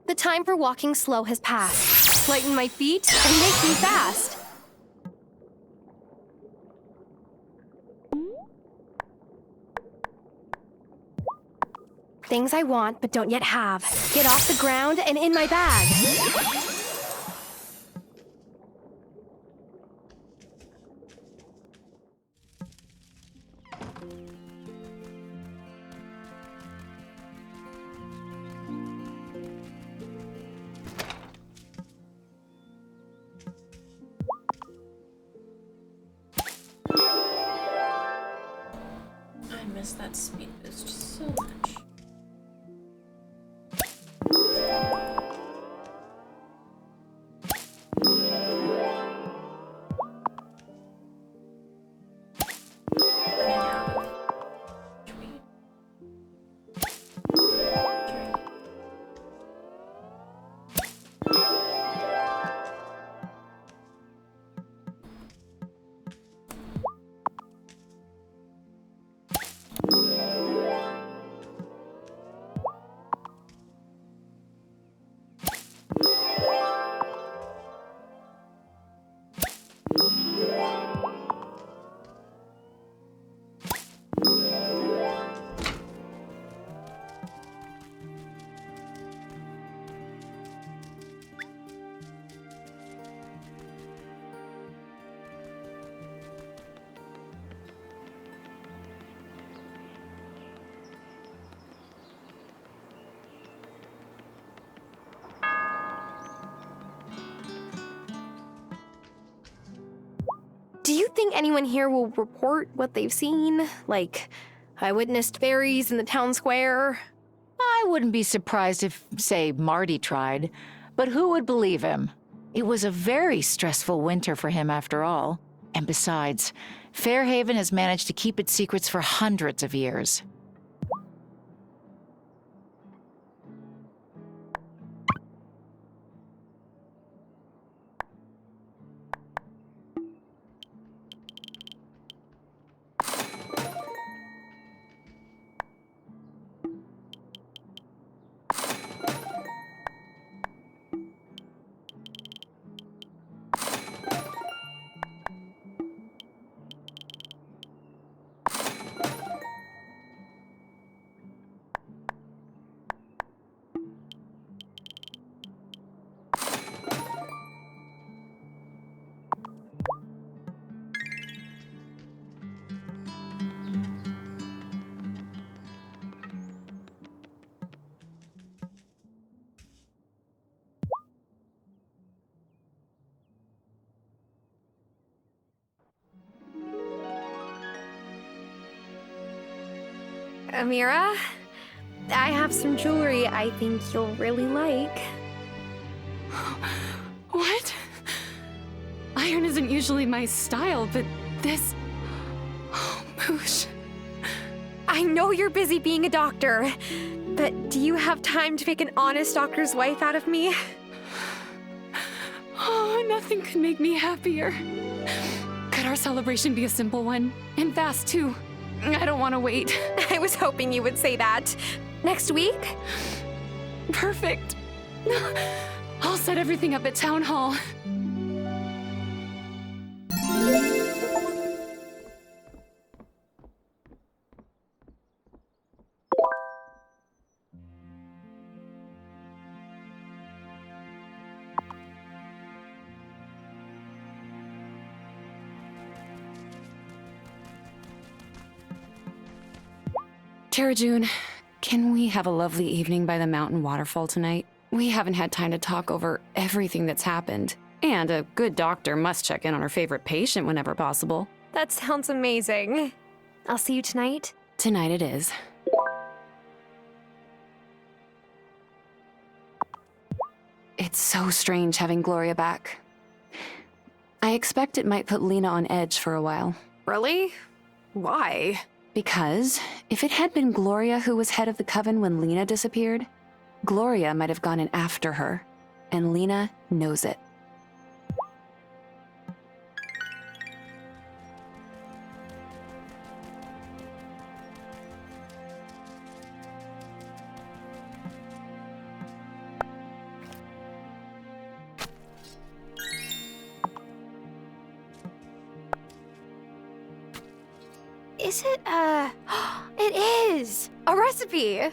The time for walking slow has passed. Lighten my feet and make me fast. Things I want but don't yet have. Get off the ground and in my bag. I miss that speed boost so much. Do you think anyone here will report what they've seen? Like, I witnessed fairies in the town square? I wouldn't be surprised if, say, Marty tried, but who would believe him? It was a very stressful winter for him after all. And besides, Fairhaven has managed to keep its secrets for hundreds of years. Amira, I have some jewelry I think you'll really like. What? Iron isn't usually my style, but this... Oh, Moosh. I know you're busy being a doctor, but do you have time to make an honest doctor's wife out of me? Oh, nothing could make me happier. Could our celebration be a simple one? And fast, too. I don't want to wait. I was hoping you would say that. Next week? Perfect. I'll set everything up at Town Hall. Tara June, can we have a lovely evening by the mountain waterfall tonight? We haven't had time to talk over everything that's happened. And a good doctor must check in on her favorite patient whenever possible. That sounds amazing. I'll see you tonight. Tonight it is. It It's so strange having Gloria back. I expect it might put Lena on edge for a while. Really? Why? Because if it had been Gloria who was head of the coven when Lena disappeared, Gloria might have gone in after her, and Lena knows it. Is it, it is! A recipe!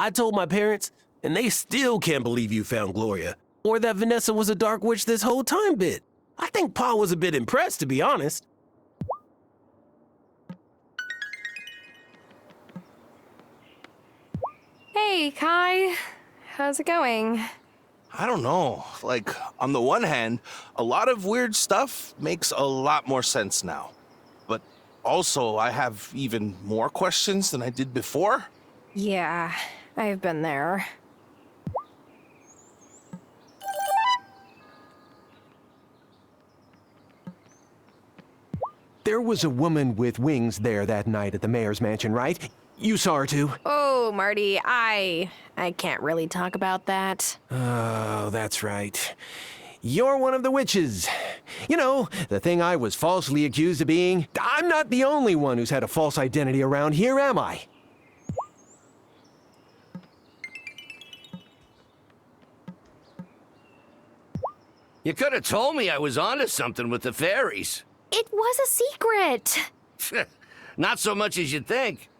I told my parents, and they still can't believe you found Gloria, or that Vanessa was a dark witch this whole time bit. I think Pa was a bit impressed, to be honest. Hey, Kai. How's it going? I don't know. Like, on the one hand, a lot of weird stuff makes a lot more sense now. But also, I have even more questions than I did before. Yeah, I've been there. There was a woman with wings there that night at the mayor's mansion, right? You saw her too? Oh, Marty, I can't really talk about that. Oh, that's right. You're one of the witches. You know, the thing I was falsely accused of being. I'm not the only one who's had a false identity around here, am I? You could have told me I was onto something with the fairies. It was a secret. Not so much as you'd think.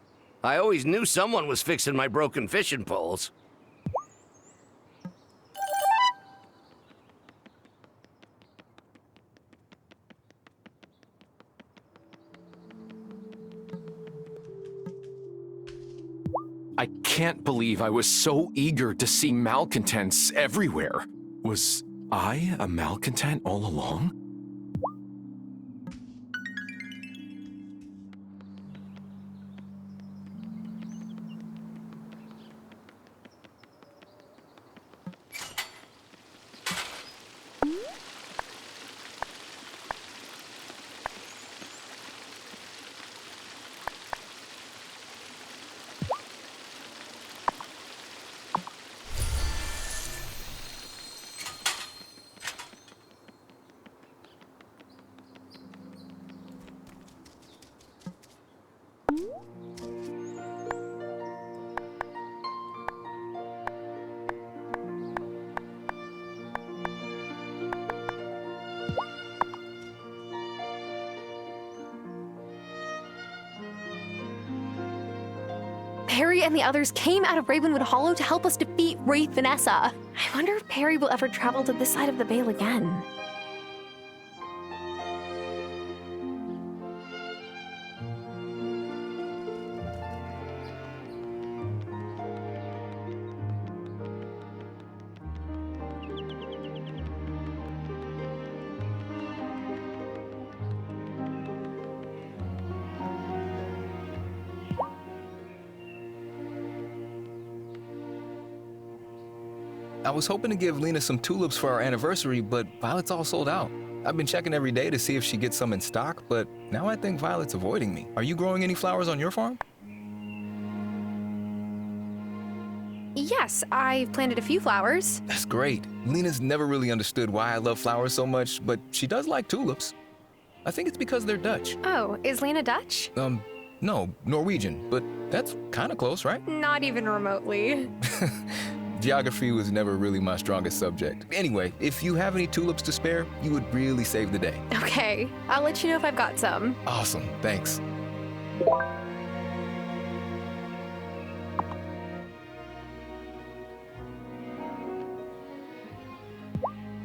I always knew someone was fixing my broken fishing poles. I can't believe I was so eager to see malcontents everywhere. Was I a malcontent all along? Perry and the others came out of Ravenwood Hollow to help us defeat Wraith Vanessa. I wonder if Perry will ever travel to this side of the Veil again. I was hoping to give Lena some tulips for our anniversary, but Violet's all sold out. I've been checking every day to see if she gets some in stock, but now I think Violet's avoiding me. Are you growing any flowers on your farm? Yes, I've planted a few flowers. That's great. Lena's never really understood why I love flowers so much, but she does like tulips. I think it's because they're Dutch. Oh, is Lena Dutch? No, Norwegian, but that's kind of close, right? Not even remotely. Geography was never really my strongest subject. Anyway, if you have any tulips to spare, you would really save the day. Okay, I'll let you know if I've got some. Awesome, thanks.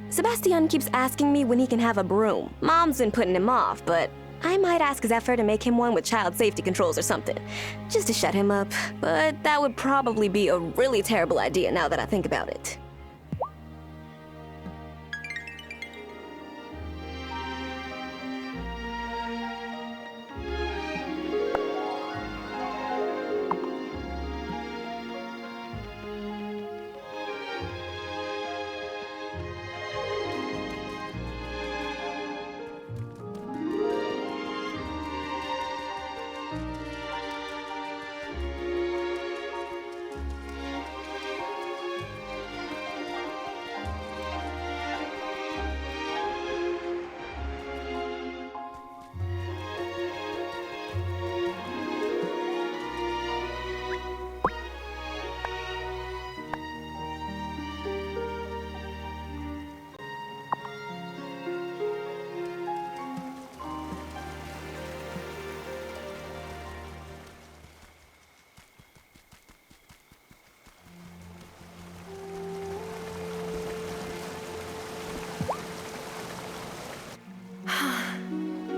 Sebastian keeps asking me when he can have a broom. Mom's been putting him off, but I might ask Zephyr to make him one with child safety controls or something, just to shut him up. But that would probably be a really terrible idea now that I think about it.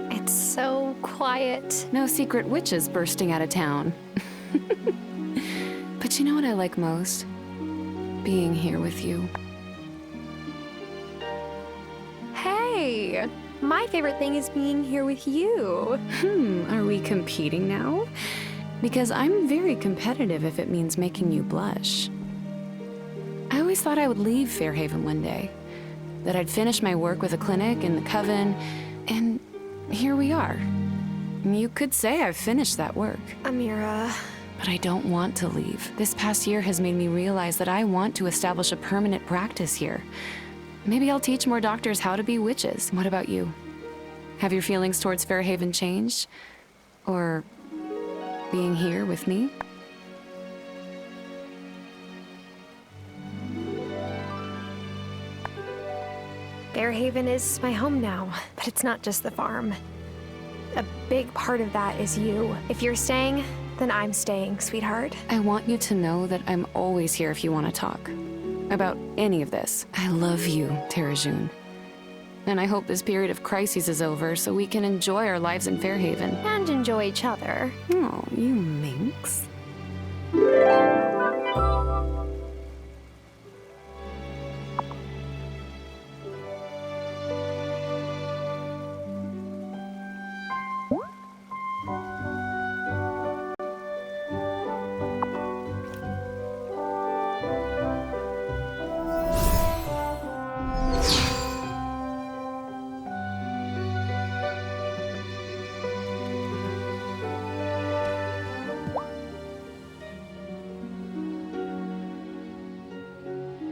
It's so quiet. No secret witches bursting out of town. But you know what I like most? Being here with you. Hey, my favorite thing is being here with you. Are we competing now? Because I'm very competitive if it means making you blush. I always thought I would leave Fairhaven one day. That I'd finish my work with a clinic and the coven, and here we are. You could say I've finished that work. Amira. But I don't want to leave. This past year has made me realize that I want to establish a permanent practice here. Maybe I'll teach more doctors how to be witches. What about you? Have your feelings towards Fairhaven changed? Or being here with me? Fairhaven is my home now, but it's not just the farm. A big part of that is you. If you're staying, then I'm staying, sweetheart. I want you to know that I'm always here if you want to talk. About any of this. I love you, Terajun. And I hope this period of crises is over so we can enjoy our lives in Fairhaven. And enjoy each other. Oh, you minx.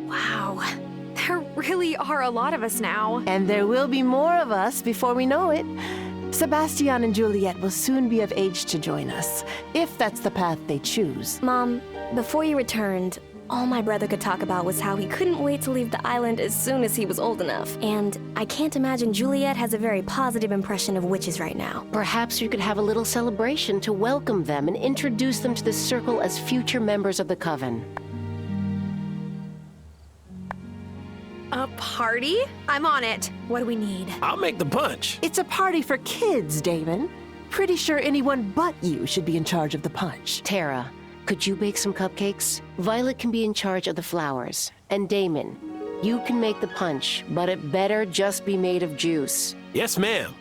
Wow, there really are a lot of us now. And there will be more of us before we know it. Sebastian and Juliet will soon be of age to join us, if that's the path they choose. Mom, before you returned, all my brother could talk about was how he couldn't wait to leave the island as soon as he was old enough. And I can't imagine Juliet has a very positive impression of witches right now. Perhaps we could have a little celebration to welcome them and introduce them to the circle as future members of the coven. A party? I'm on it. What do we need? I'll make the punch. It's a party for kids, Damon. Pretty sure anyone but you should be in charge of the punch. Tara, could you bake some cupcakes? Violet can be in charge of the flowers. And Damon, you can make the punch, but it better just be made of juice. Yes, ma'am.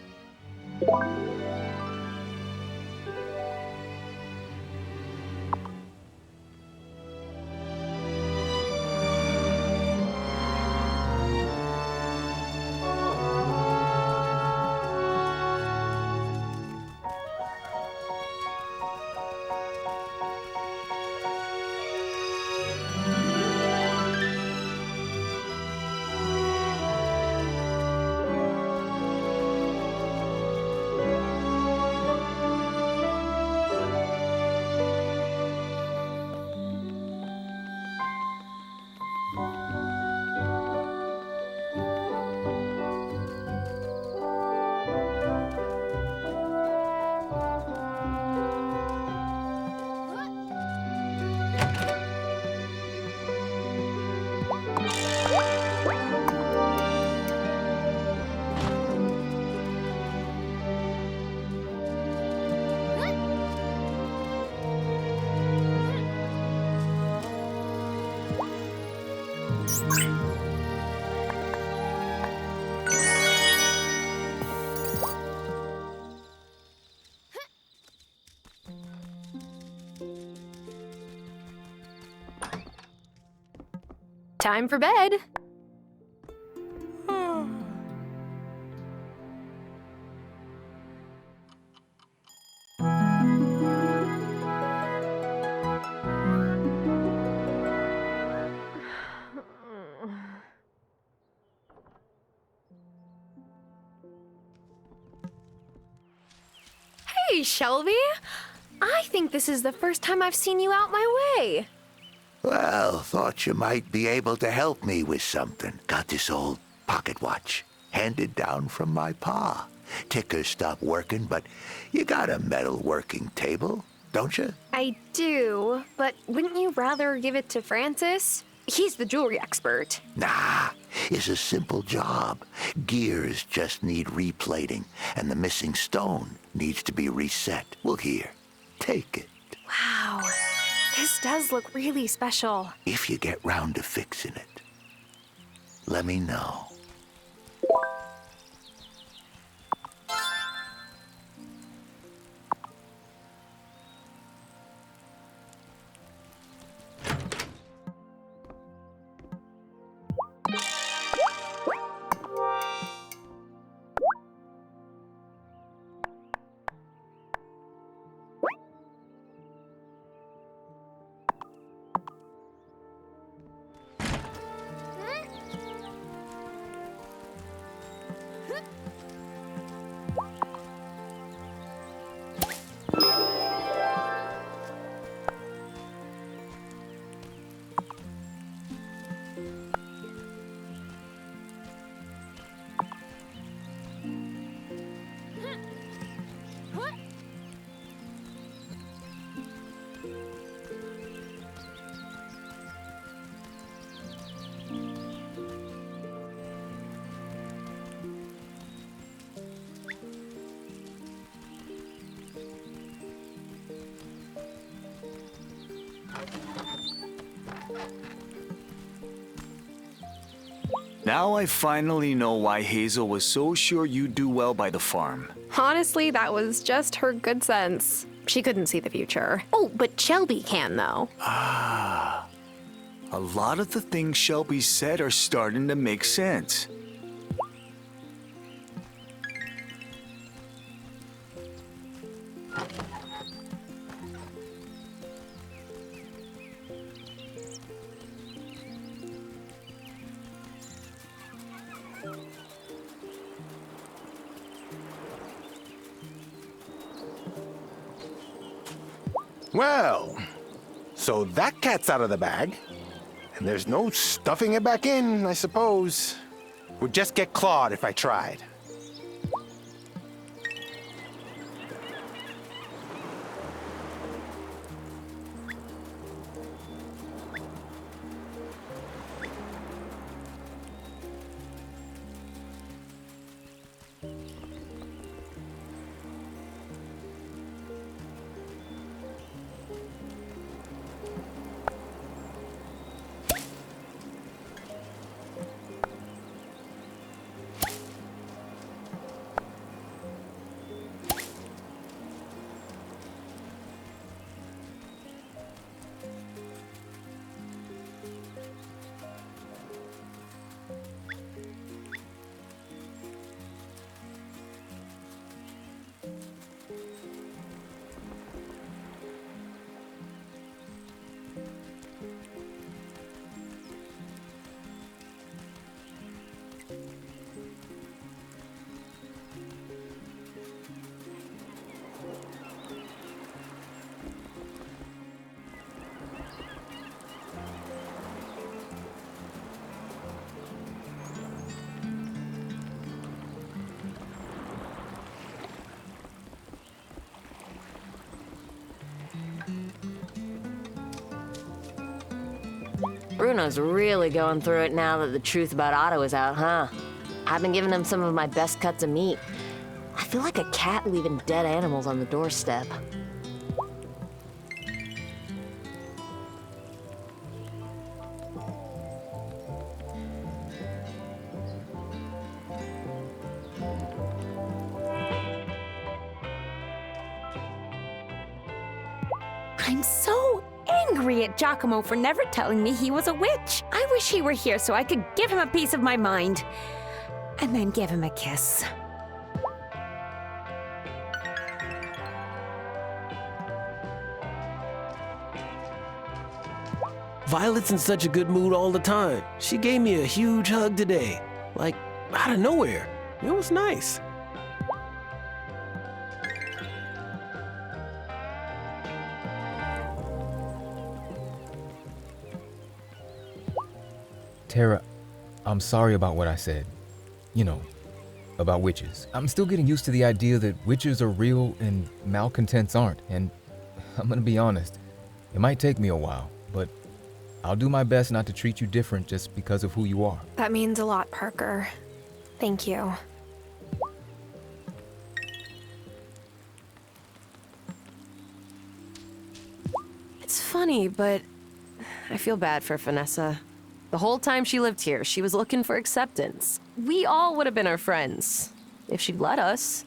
Time for bed. Hey, Shelby. I think this is the first time I've seen you out my way. Well, thought you might be able to help me with something. Got this old pocket watch, handed down from my pa. Ticker stopped working, but you got a metal working table, don't you? I do, but wouldn't you rather give it to Francis? He's the jewelry expert. Nah, it's a simple job. Gears just need replating, and the missing stone needs to be reset. Well, here, take it. Wow, this does look really special. If you get round to fixing it, let me know. Now I finally know why Hazel was so sure you'd do well by the farm. Honestly, that was just her good sense. She couldn't see the future. Oh, but Shelby can, though. Ah. A lot of the things Shelby said are starting to make sense. Well, so that cat's out of the bag. And there's no stuffing it back in, I suppose. Would just get clawed if I tried. Bruno's really going through it now that the truth about Otto is out, huh? I've been giving him some of my best cuts of meat. I feel like a cat leaving dead animals on the doorstep. I'm so angry at Giacomo for never telling me he was a witch. I wish he were here so I could give him a piece of my mind. And then give him a kiss. Violet's in such a good mood all the time. She gave me a huge hug today. Like, out of nowhere. It was nice. Tara, I'm sorry about what I said. You know, about witches. I'm still getting used to the idea that witches are real and malcontents aren't. And I'm gonna be honest, it might take me a while, but I'll do my best not to treat you different just because of who you are. That means a lot, Parker. Thank you. It's funny, but I feel bad for Vanessa. The whole time she lived here, she was looking for acceptance. We all would have been her friends, if she'd let us.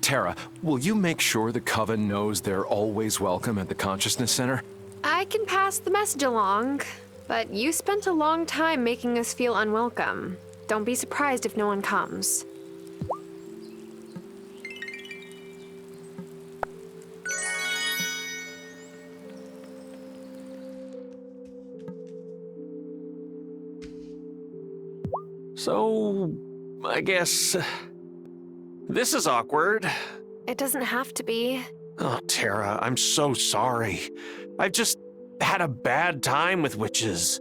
Tara, will you make sure the Coven knows they're always welcome at the Consciousness Center? I can pass the message along, but you spent a long time making us feel unwelcome. Don't be surprised if no one comes. So, I guess... this is awkward. It doesn't have to be. Oh, Tara, I'm so sorry. I've just had a bad time with witches.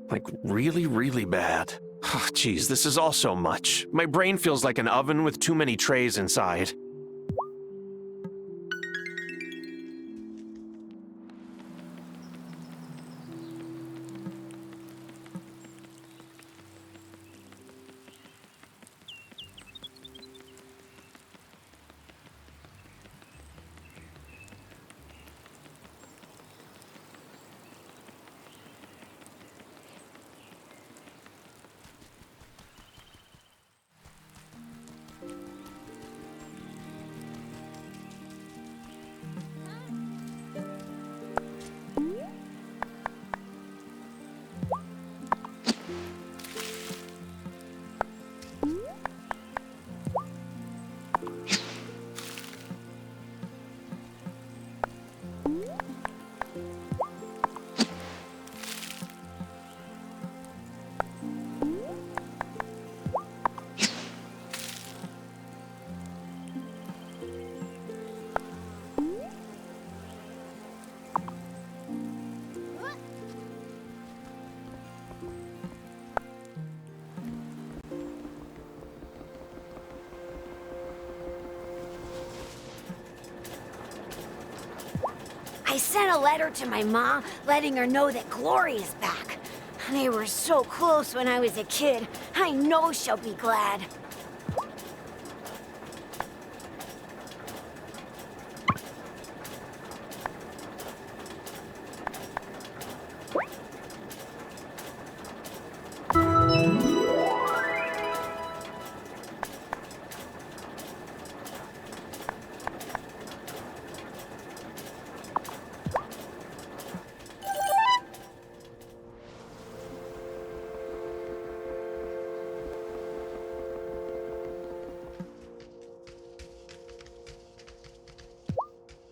Like, really, really bad. Oh, geez, this is all so much. My brain feels like an oven with too many trays inside. I sent a letter to my mom, letting her know that Glory is back. They were so close when I was a kid. I know she'll be glad.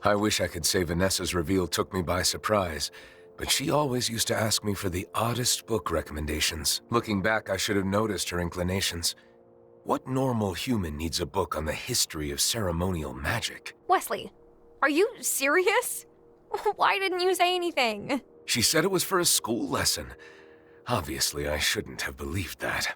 I wish I could say Vanessa's reveal took me by surprise, but she always used to ask me for the oddest book recommendations. Looking back, I should have noticed her inclinations. What normal human needs a book on the history of ceremonial magic? Wesley, are you serious? Why didn't you say anything? She said it was for a school lesson. Obviously, I shouldn't have believed that.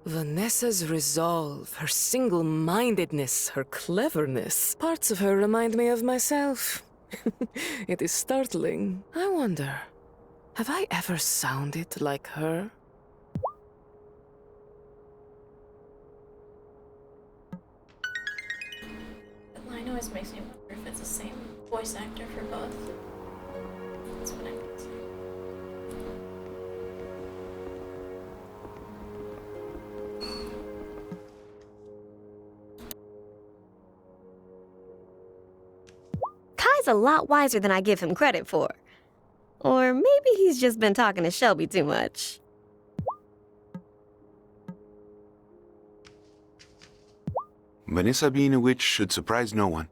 Vanessa's resolve, her single-mindedness, her cleverness. Parts of her remind me of myself. It is startling. I wonder, have I ever sounded like her? I know always makes me wonder if it's the same voice actor for both. That's what I'm guessing. Kai's a lot wiser than I give him credit for. Or maybe he's just been talking to Shelby too much. Vanessa being a witch should surprise no one.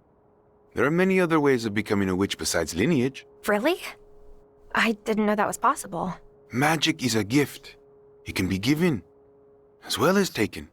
There are many other ways of becoming a witch besides lineage. Really? I didn't know that was possible. Magic is a gift. It can be given, as well as taken.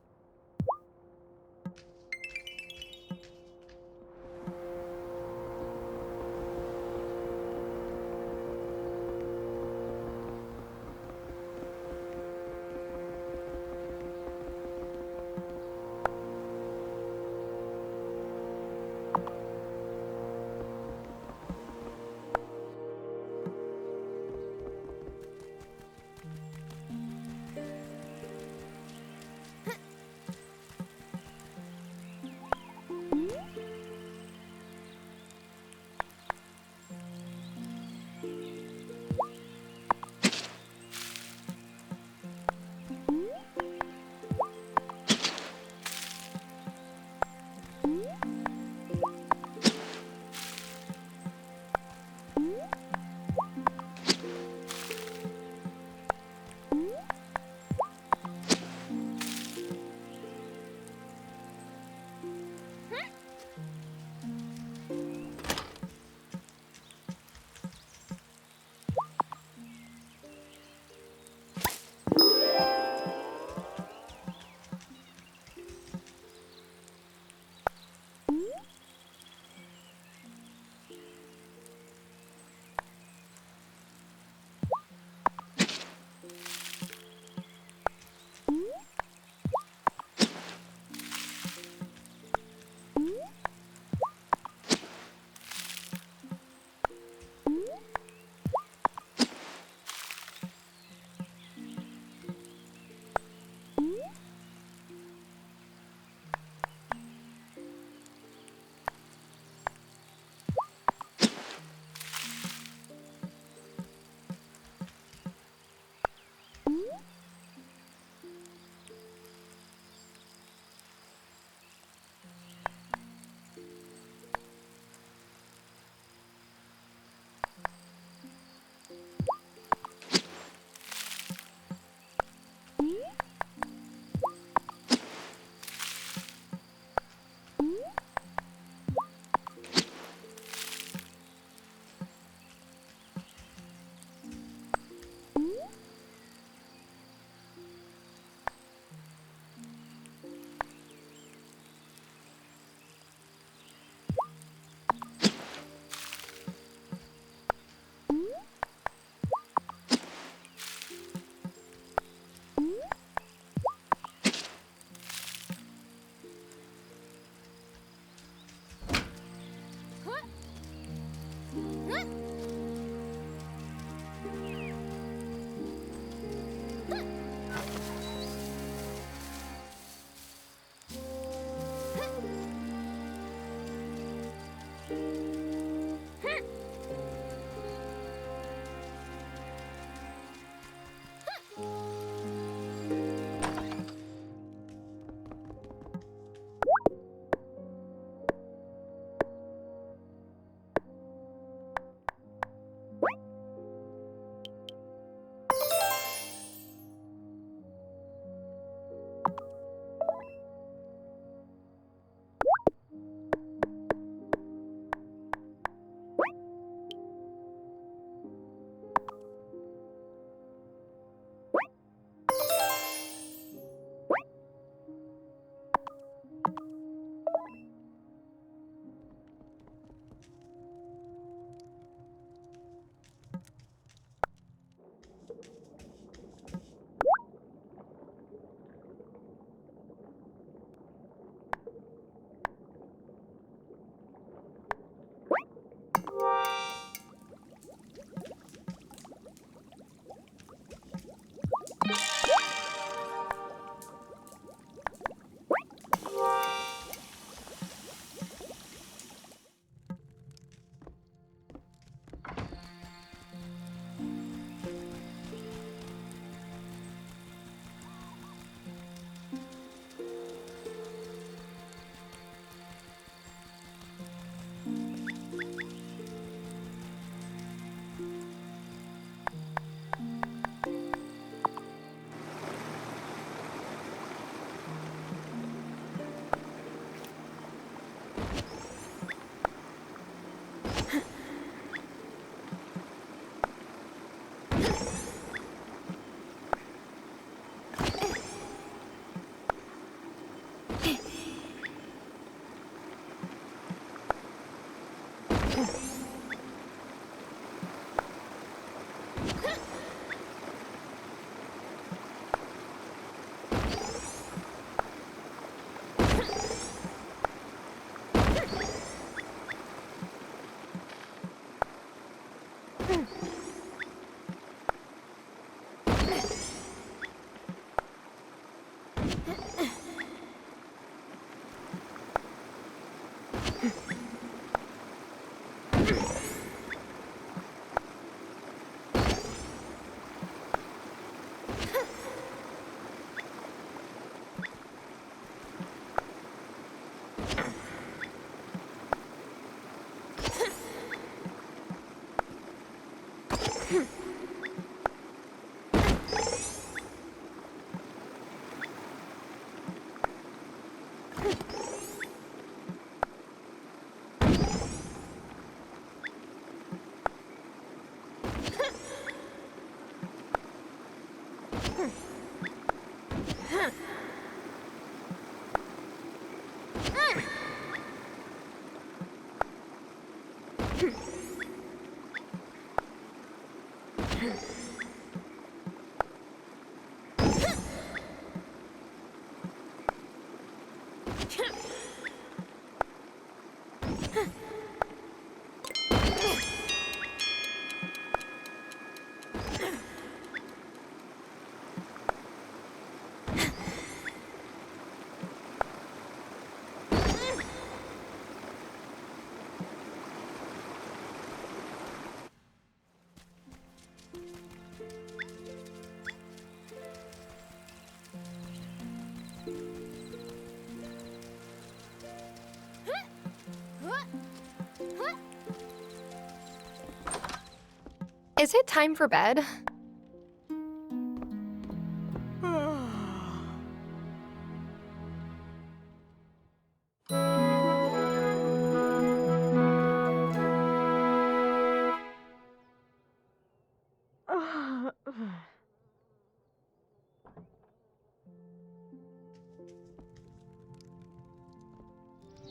Is it time for bed?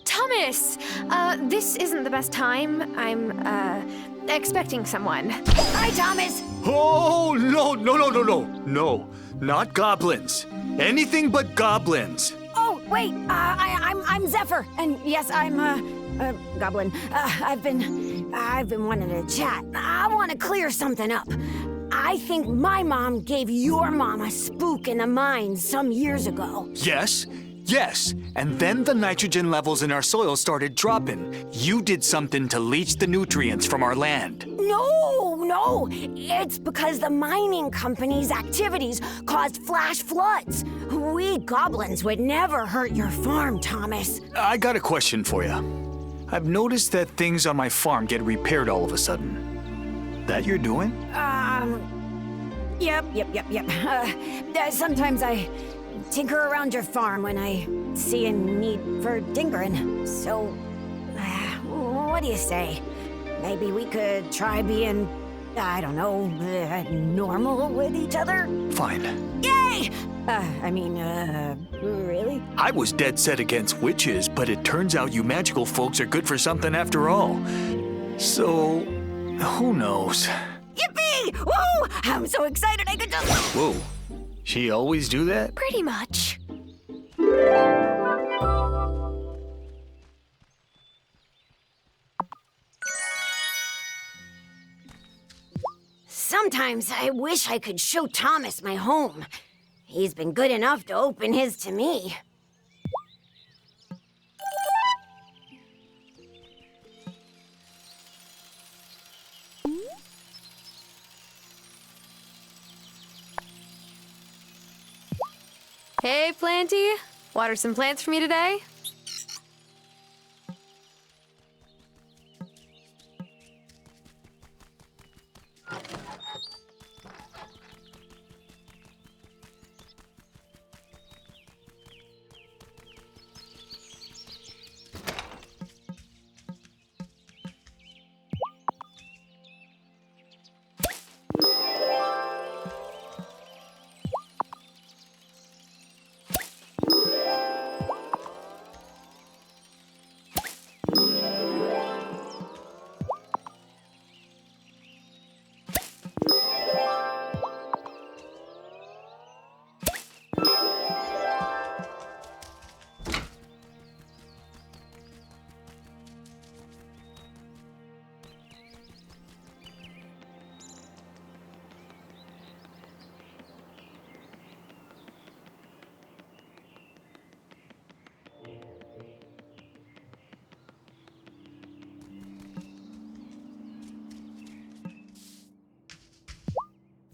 Thomas! This isn't the best time. I'm, expecting someone. Hi, Thomas! Oh, no, not goblins. Anything but goblins. Oh, wait, I'm Zephyr, and yes, I'm, goblin. I've been wanting to chat. I want to clear something up. I think my mom gave your mom a spook in the mine some years ago. Yes, and then the nitrogen levels in our soil started dropping. You did something to leach the nutrients from our land. No, it's because the mining company's activities caused flash floods. We goblins would never hurt your farm, Thomas. I got a question for you. I've noticed that things on my farm get repaired all of a sudden. That you're doing? Yep. Sometimes I tinker around your farm when I see a need for tinkering. So, what do you say? Maybe we could try being, I don't know, normal with each other? Fine. Yay! Really? I was dead set against witches, but it turns out you magical folks are good for something after all. So, who knows? Yippee! Woo! I'm so excited I could just... Whoa. She always do that? Pretty much. Sometimes I wish I could show Thomas my home. He's been good enough to open his to me. Hey, Planty. Water some plants for me today?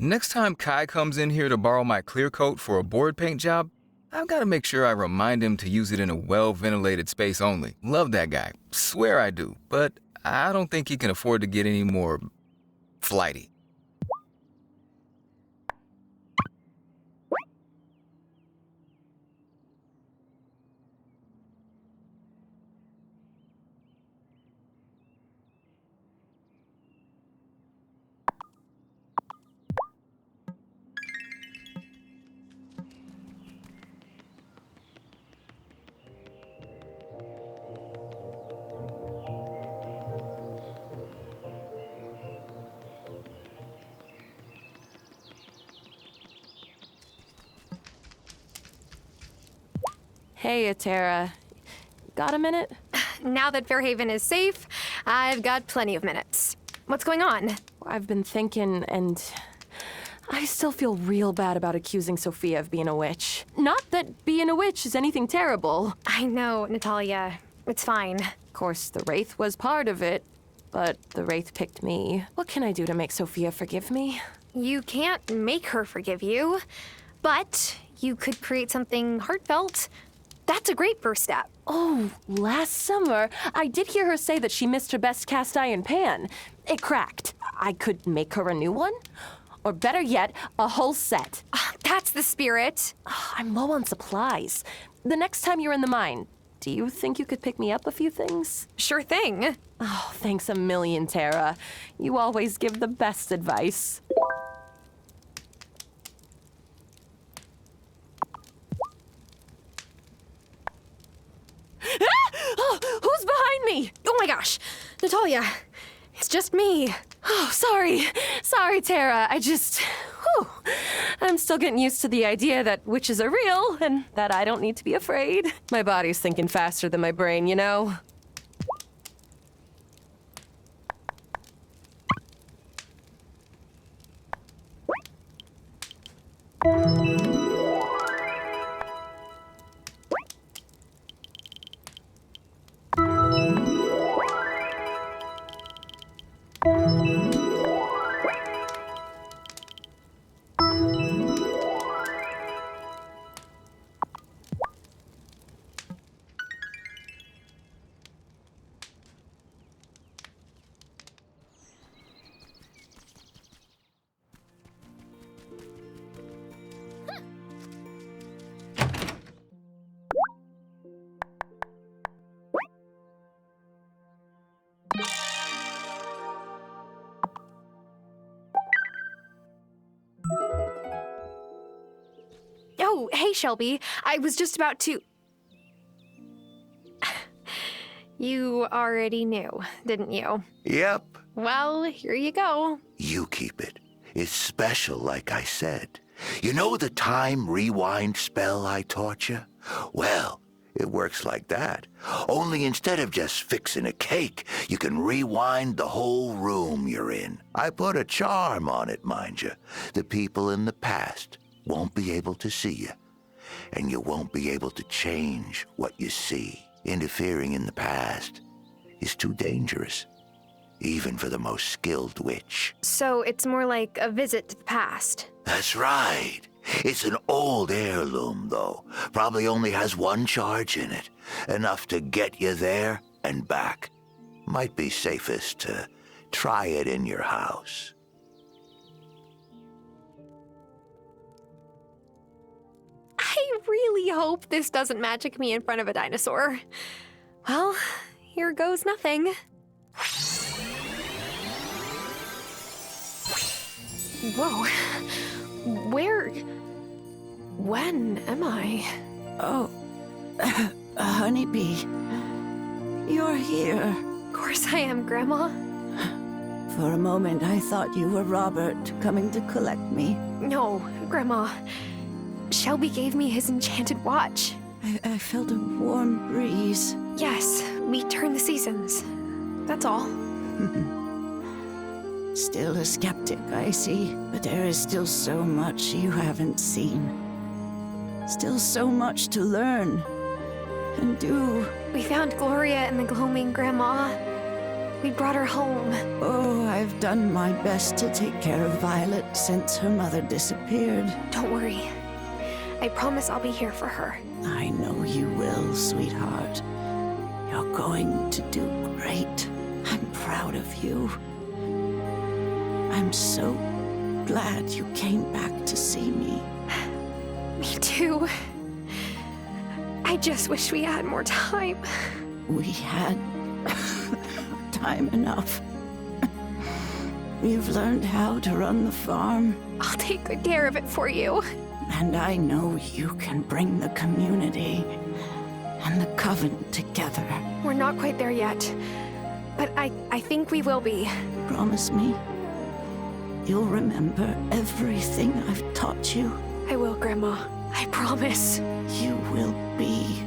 Next time Kai comes in here to borrow my clear coat for a board paint job, I've got to make sure I remind him to use it in a well-ventilated space only. Love that guy. Swear I do. But I don't think he can afford to get any more flighty. Hey, Atera. Got a minute? Now that Fairhaven is safe, I've got plenty of minutes. What's going on? I've been thinking, and I still feel real bad about accusing Sophia of being a witch. Not that being a witch is anything terrible. I know, Natalia. It's fine. Of course, the Wraith was part of it, but the Wraith picked me. What can I do to make Sophia forgive me? You can't make her forgive you, but you could create something heartfelt. That's a great first step. Oh, last summer, I did hear her say that she missed her best cast iron pan. It cracked. I could make her a new one? Or better yet, a whole set. That's the spirit. I'm low on supplies. The next time you're in the mine, do you think you could pick me up a few things? Sure thing. Oh, thanks a million, Tara. You always give the best advice. Oh, who's behind me? Oh my gosh, Natalia, it's just me. Oh, sorry. Sorry, Tara. I'm still getting used to the idea that witches are real and that I don't need to be afraid. My body's thinking faster than my brain, you know? Oh, hey, Shelby. I was just about to... You already knew, didn't you? Yep. Well, here you go. You keep it. It's special, like I said. You know the time rewind spell I taught you? Well, it works like that. Only instead of just fixing a cake, you can rewind the whole room you're in. I put a charm on it, mind you. The people in the past won't be able to see you, and you won't be able to change what you see. Interfering in the past is too dangerous, even for the most skilled witch. So it's more like a visit to the past. That's right. It's an old heirloom, though. Probably only has one charge in it, enough to get you there and back. Might be safest to try it in your house. I really hope this doesn't magic me in front of a dinosaur. Well, here goes nothing. Whoa. When am I? Oh, honeybee. You're here. Of course I am, Grandma. For a moment, I thought you were Robert coming to collect me. No, Grandma. Shelby gave me his enchanted watch. I felt a warm breeze. Yes, we turn the seasons. That's all. Still a skeptic, I see. But there is still so much you haven't seen. Still so much to learn and do. We found Gloria in the gloaming, Grandma. We brought her home. Oh, I've done my best to take care of Violet since her mother disappeared. Don't worry. I promise I'll be here for her. I know you will, sweetheart. You're going to do great. I'm proud of you. I'm so glad you came back to see me. Me too. I just wish we had more time. We had time enough. You've learned how to run the farm. I'll take good care of it for you. And I know you can bring the community and the coven together. We're not quite there yet, but I think we will be. Promise me you'll remember everything I've taught you. I will, Grandma. I promise. You will be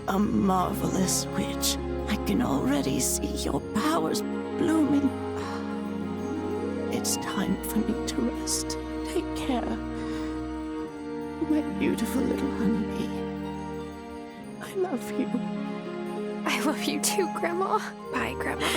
a marvelous witch. I can already see your powers blooming. It's time for me to rest. Take care. My beautiful little honeybee. I love you. I love you too, Grandma. Bye, Grandma.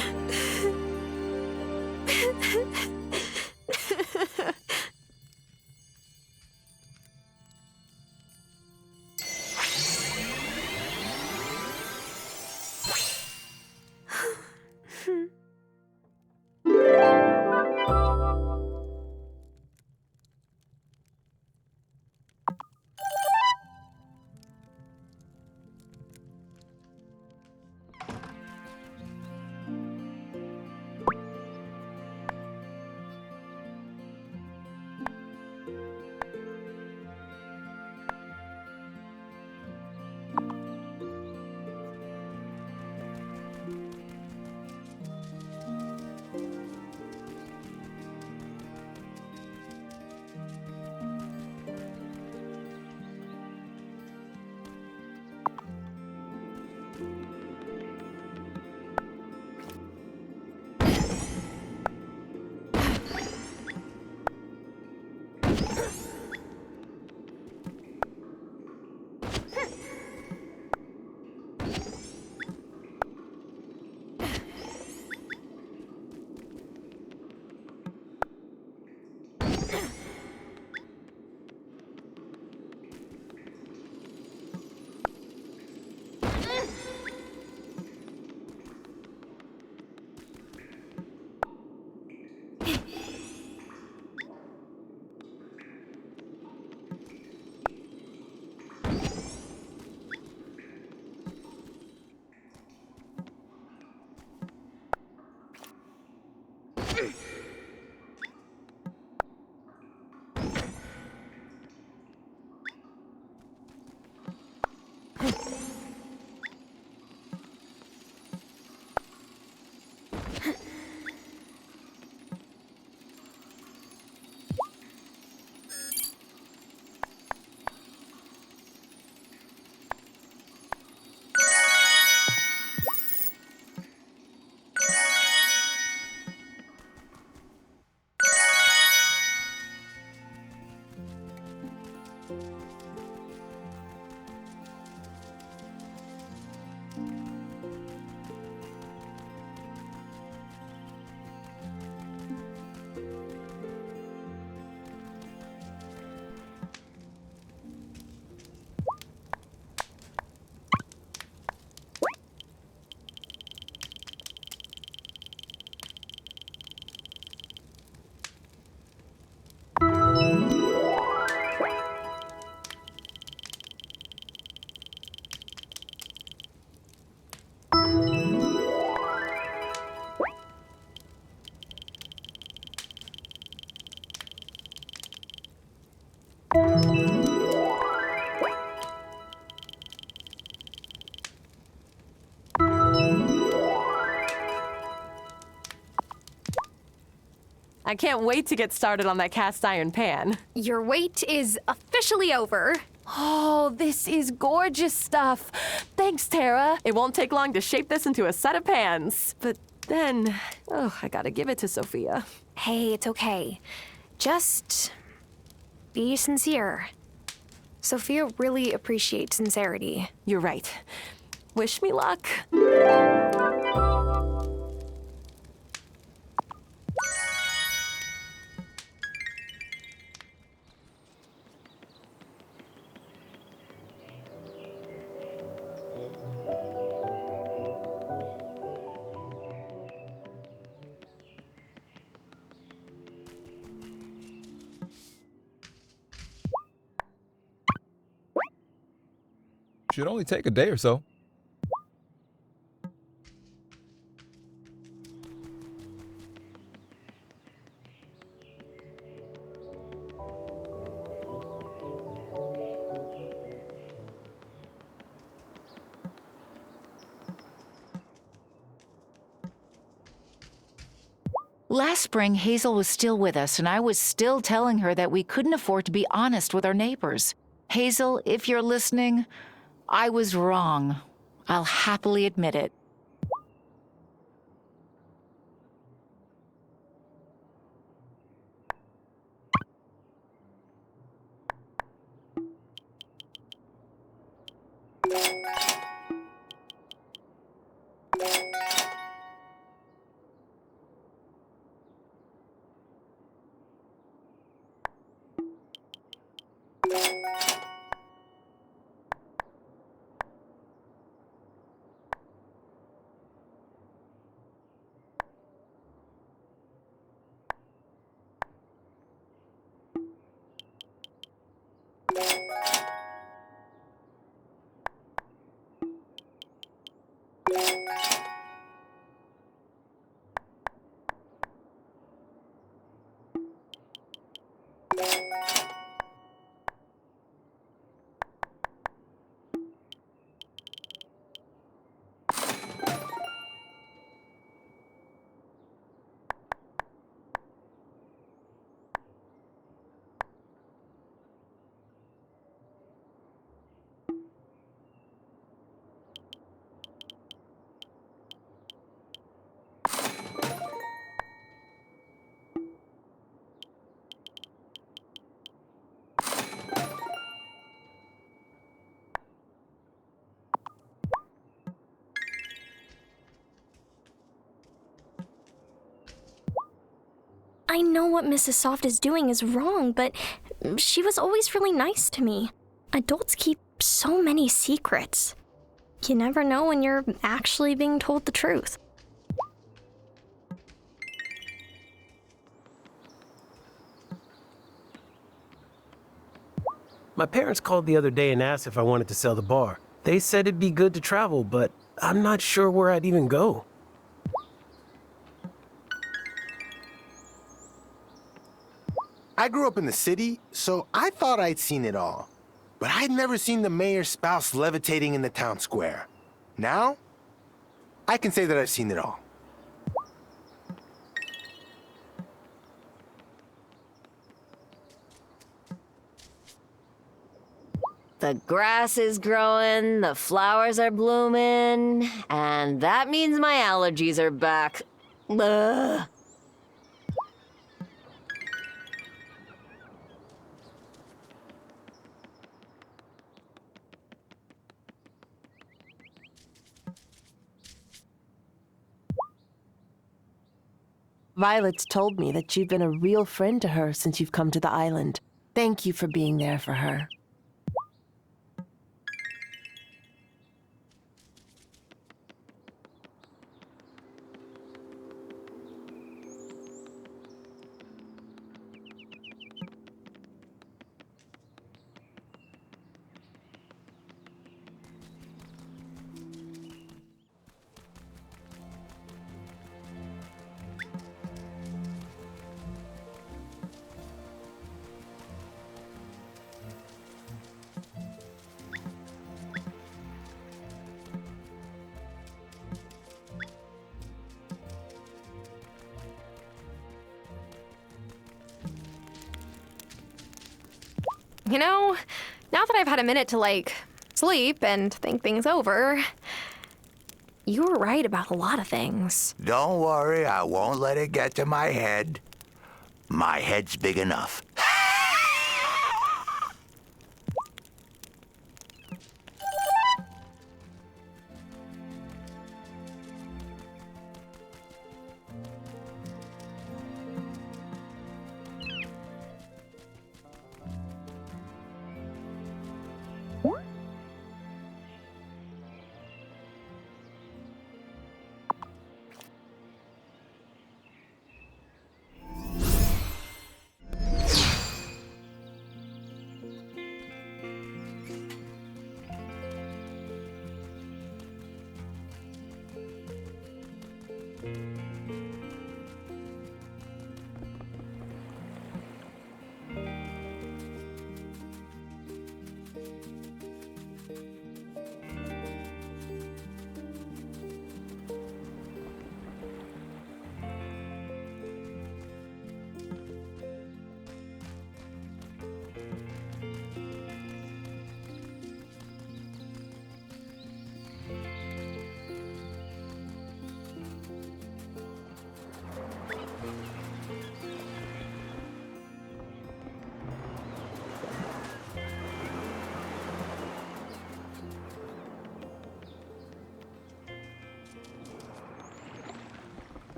I can't wait to get started on that cast iron pan. Your wait is officially over. Oh, this is gorgeous stuff. Thanks, Tara. It won't take long to shape this into a set of pans. But then, I gotta give it to Sophia. Hey, it's okay. Just be sincere. Sophia really appreciates sincerity. You're right. Wish me luck. Should only take a day or so. Last spring, Hazel was still with us, and I was still telling her that we couldn't afford to be honest with our neighbors. Hazel, if you're listening, I was wrong. I'll happily admit it. I know what Mrs. Soft is doing is wrong, but she was always really nice to me. Adults keep so many secrets. You never know when you're actually being told the truth. My parents called the other day and asked if I wanted to sell the bar. They said it'd be good to travel, but I'm not sure where I'd even go. I grew up in the city, so I thought I'd seen it all. But I'd never seen the mayor's spouse levitating in the town square. Now, I can say that I've seen it all. The grass is growing, the flowers are blooming, and that means my allergies are back. Ugh. Violet's told me that you've been a real friend to her since you've come to the island. Thank you for being there for her. You know, now that I've had a minute to, sleep and think things over, you were right about a lot of things. Don't worry, I won't let it get to my head. My head's big enough.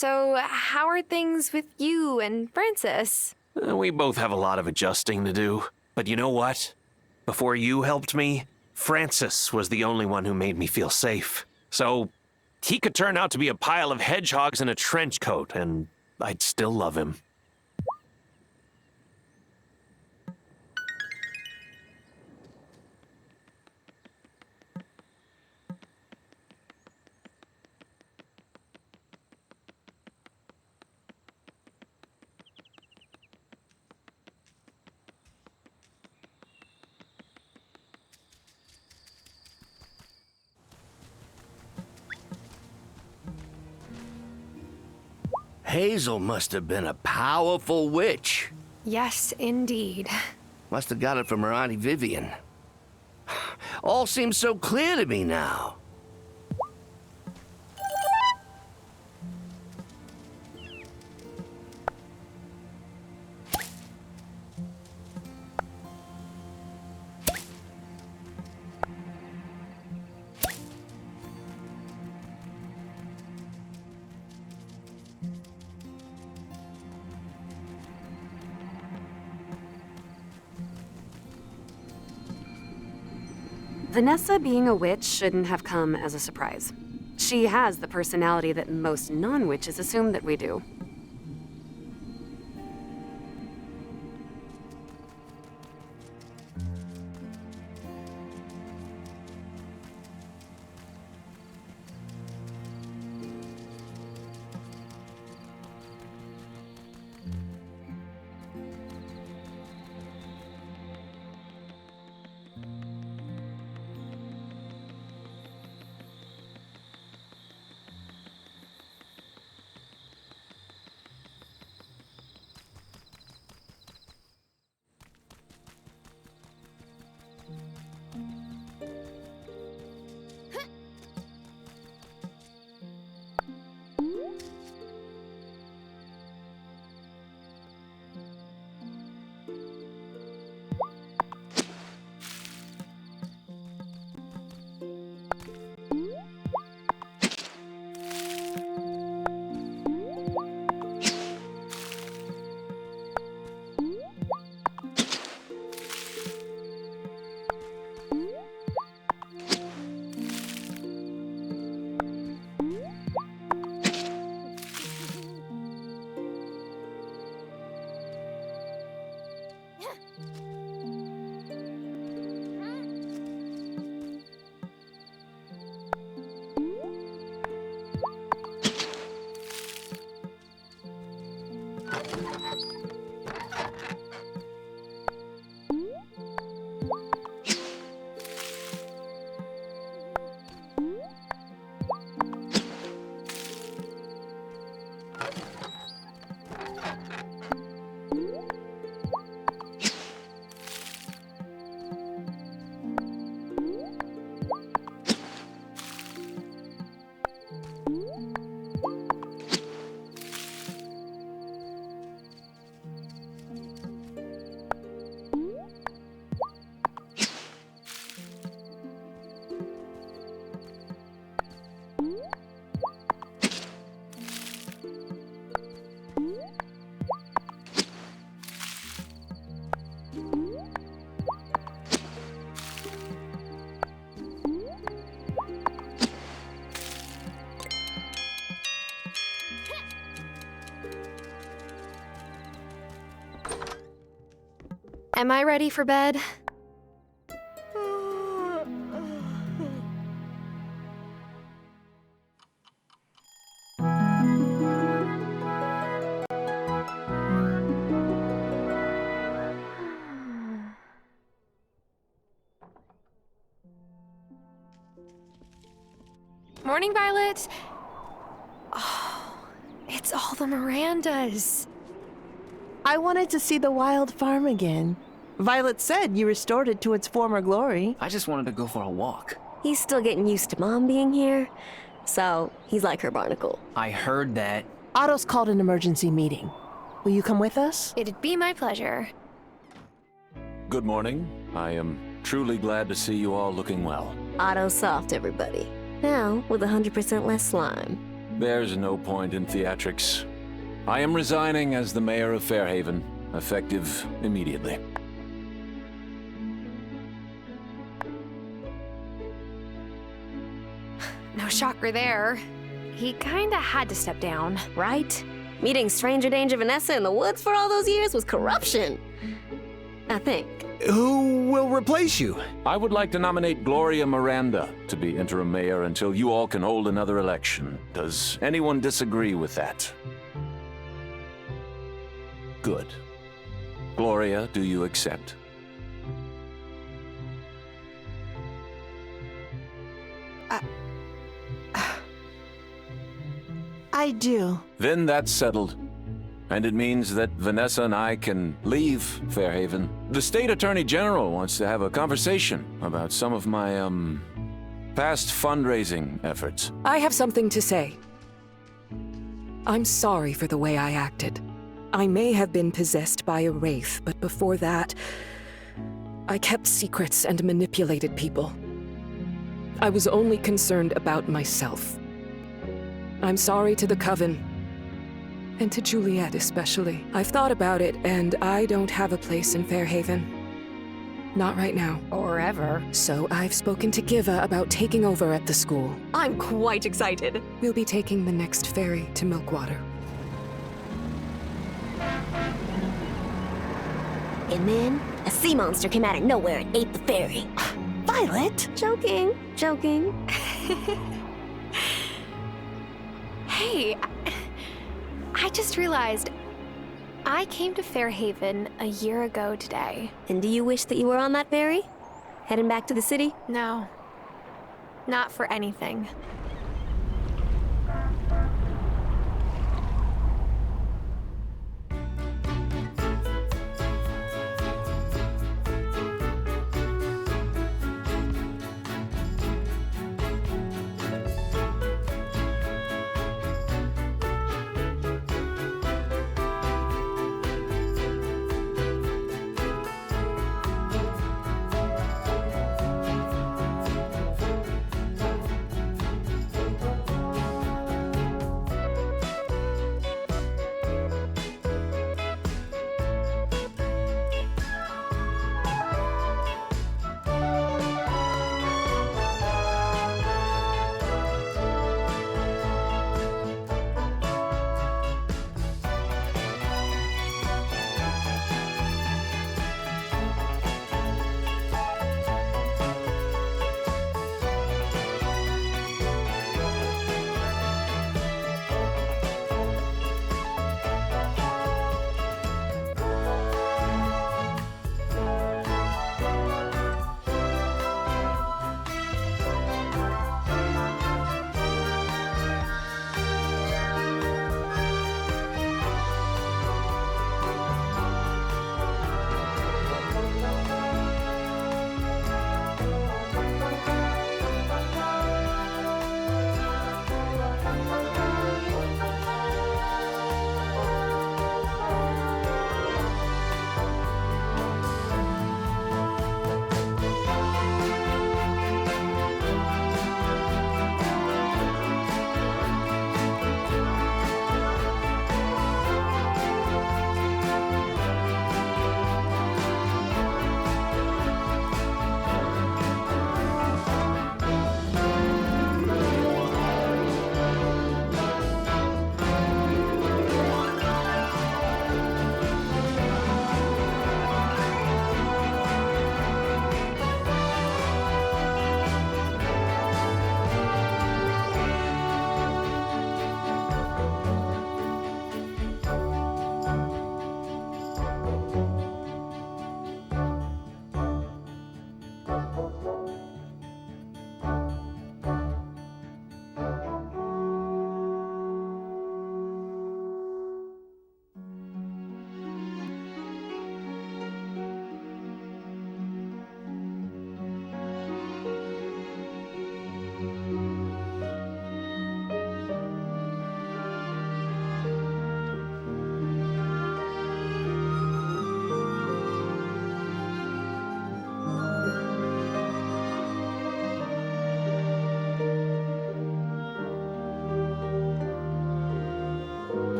So, how are things with you and Francis? We both have a lot of adjusting to do. But you know what? Before you helped me, Francis was the only one who made me feel safe. So, he could turn out to be a pile of hedgehogs in a trench coat, and I'd still love him. Hazel must have been a powerful witch. Yes, indeed. Must have got it from her Auntie Vivian. All seems so clear to me now. Vanessa being a witch shouldn't have come as a surprise. She has the personality that most non-witches assume that we do. Am I ready for bed? Morning, Violet. Oh, it's all the Mirandas. I wanted to see the Wylde farm again. Violet said you restored it to its former glory. I just wanted to go for a walk. He's still getting used to Mom being here, so he's like her barnacle. I heard that. Otto's called an emergency meeting. Will you come with us? It'd be my pleasure. Good morning. I am truly glad to see you all looking well. Otto's soft, everybody. Now, with 100% less slime. There's no point in theatrics. I am resigning as the mayor of Fairhaven, effective immediately. No shocker there. He kinda had to step down. Right? Meeting stranger danger Vanessa in the woods for all those years was corruption. I think. Who will replace you? I would like to nominate Gloria Miranda to be interim mayor until you all can hold another election. Does anyone disagree with that? Good. Gloria, do you accept? I do. Then that's settled. And it means that Vanessa and I can leave Fairhaven. The state attorney general wants to have a conversation about some of my, past fundraising efforts. I have something to say. I'm sorry for the way I acted. I may have been possessed by a wraith, but before that, I kept secrets and manipulated people. I was only concerned about myself. I'm sorry to the Coven. And to Juliet especially. I've thought about it, and I don't have a place in Fairhaven. Not right now. Or ever. So I've spoken to Giva about taking over at the school. I'm quite excited. We'll be taking the next ferry to Milkwater. And then, a sea monster came out of nowhere and ate the ferry. Violet? Joking. Hey, I just realized I came to Fairhaven a year ago today. And do you wish that you were on that ferry? Heading back to the city? No. Not for anything.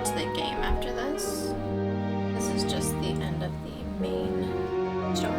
more to the game after this. This is just the end of the main story.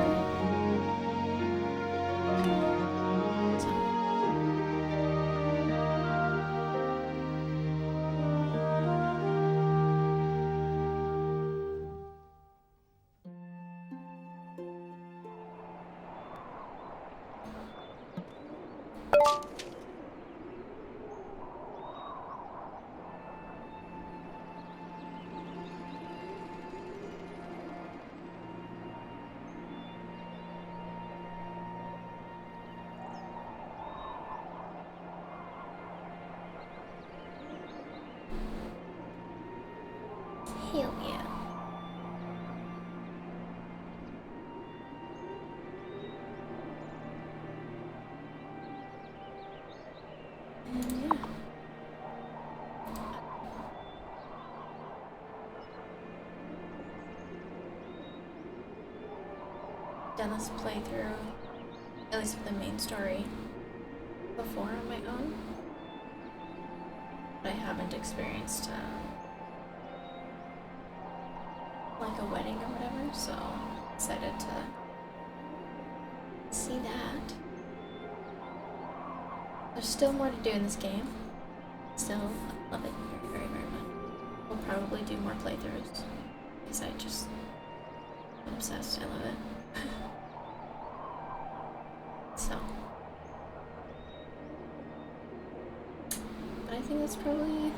Hell yeah. Done this playthrough, at least for the main story, before on my own, but I haven't experienced like a wedding or whatever, so I'm excited to see that. There's still more to do in this game. Still love it very, very, very much. We'll probably do more playthroughs because I'm obsessed. I love it. So, but I think that's probably